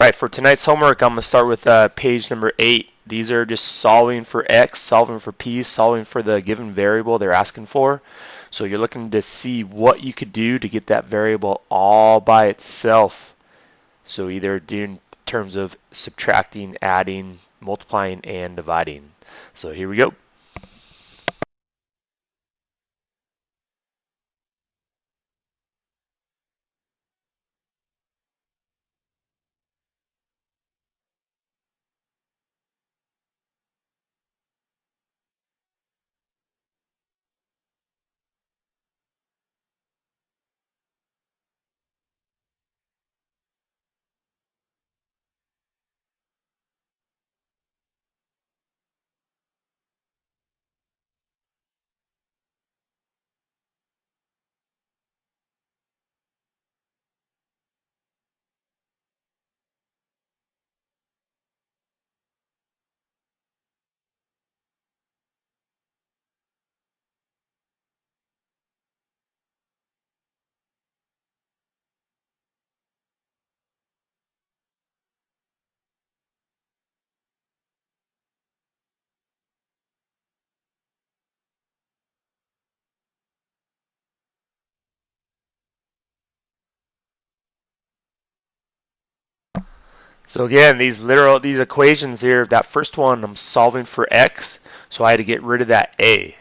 right, for tonight's homework, I'm going to start with page number 8. These are just solving for x, solving for p, solving for the given variable they're asking for. So you're looking to see what you could do to get that variable all by itself. So either do in terms of subtracting, adding, multiplying, and dividing. So here we go. So again, these equations here, that first one I'm solving for x, so I had to get rid of that a.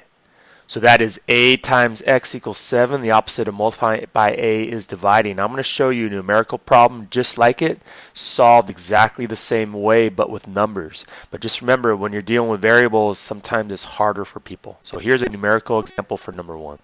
So that is a times x equals 7. The opposite of multiplying by a is dividing. I'm going to show you a numerical problem just like it, solved exactly the same way but with numbers. But just remember, when you're dealing with variables, sometimes it's harder for people. So here's a numerical example for number 1.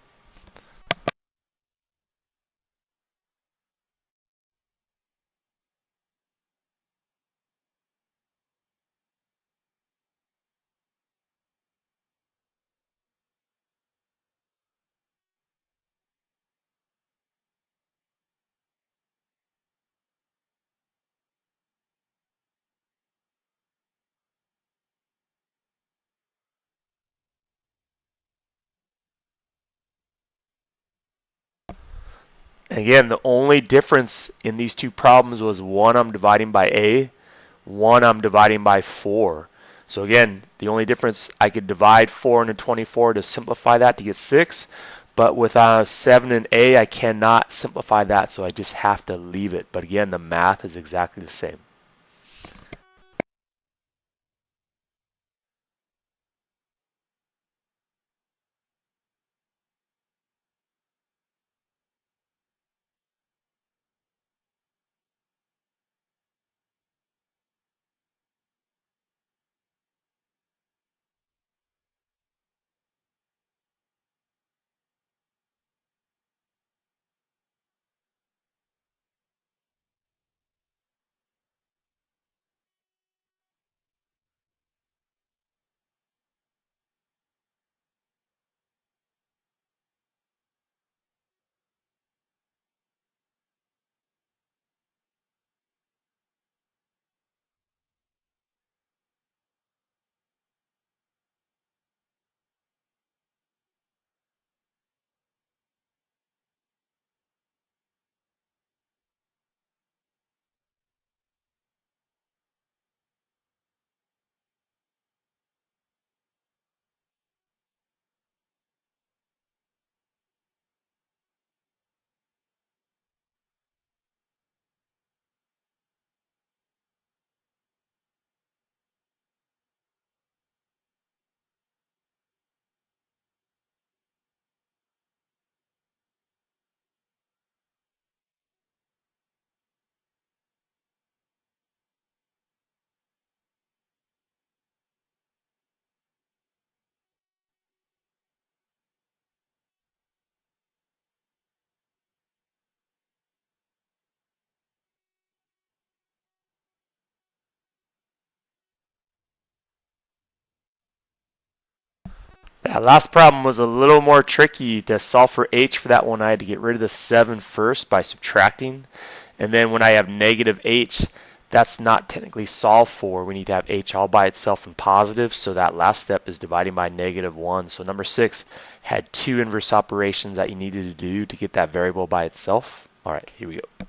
Again, the only difference in these two problems was one I'm dividing by a, one I'm dividing by 4. So again, the only difference, I could divide 4 into 24 to simplify that to get 6, but with 7 and a, I cannot simplify that, so I just have to leave it. But again, the math is exactly the same. That last problem was a little more tricky. To solve for h for that one, I had to get rid of the 7 first by subtracting. And then when I have negative h, that's not technically solved for. We need to have h all by itself and positive, so that last step is dividing by -1. So number 6 had 2 inverse operations that you needed to do to get that variable by itself. All right, here we go.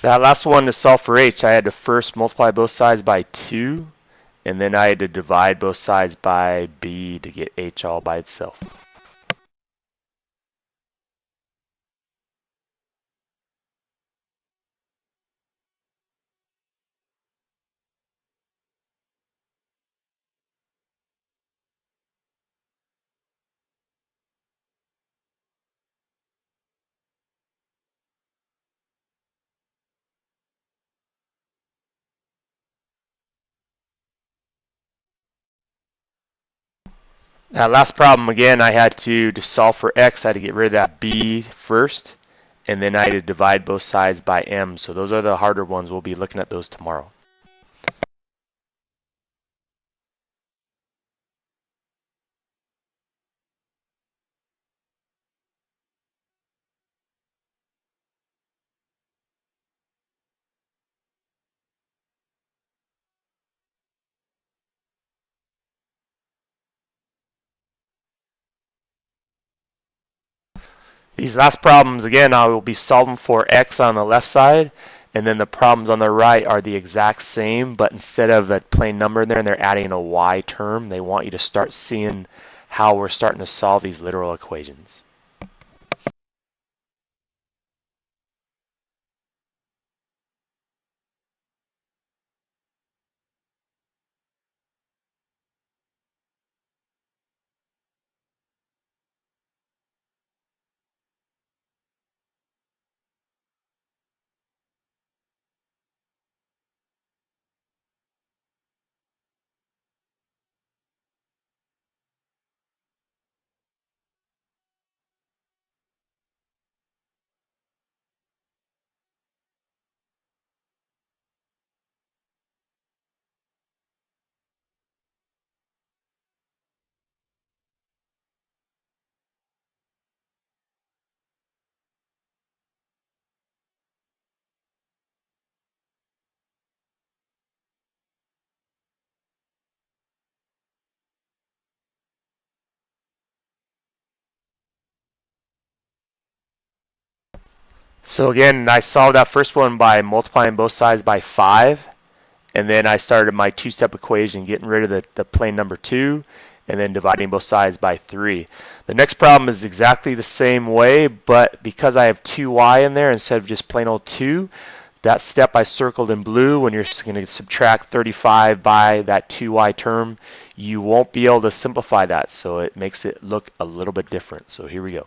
That last one to solve for h, I had to first multiply both sides by 2, and then I had to divide both sides by b to get h all by itself. That last problem, again, I had to solve for x, I had to get rid of that b first, and then I had to divide both sides by m. So those are the harder ones. We'll be looking at those tomorrow. These last problems, again, I will be solving for x on the left side, and then the problems on the right are the exact same, but instead of a plain number in there, and they're adding a y term, they want you to start seeing how we're starting to solve these literal equations. So again, I solved that first one by multiplying both sides by 5, and then I started my two-step equation, getting rid of the plain number 2, and then dividing both sides by 3. The next problem is exactly the same way, but because I have 2y in there instead of just plain old 2, that step I circled in blue, when you're going to subtract 35 by that 2y term, you won't be able to simplify that, so it makes it look a little bit different. So here we go.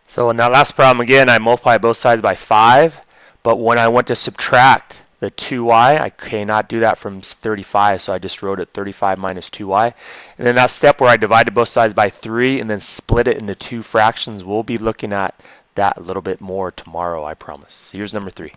So in that last problem, again, I multiplied both sides by 5, but when I went to subtract the 2y, I cannot do that from 35, so I just wrote it 35 minus 2y. And then that step where I divided both sides by 3 and then split it into two fractions, we'll be looking at that a little bit more tomorrow, I promise. So here's number 3.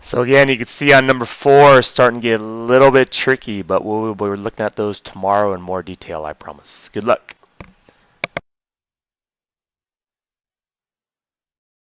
So again, you can see on number 4 starting to get a little bit tricky, but we'll be looking at those tomorrow in more detail, I promise. Good luck.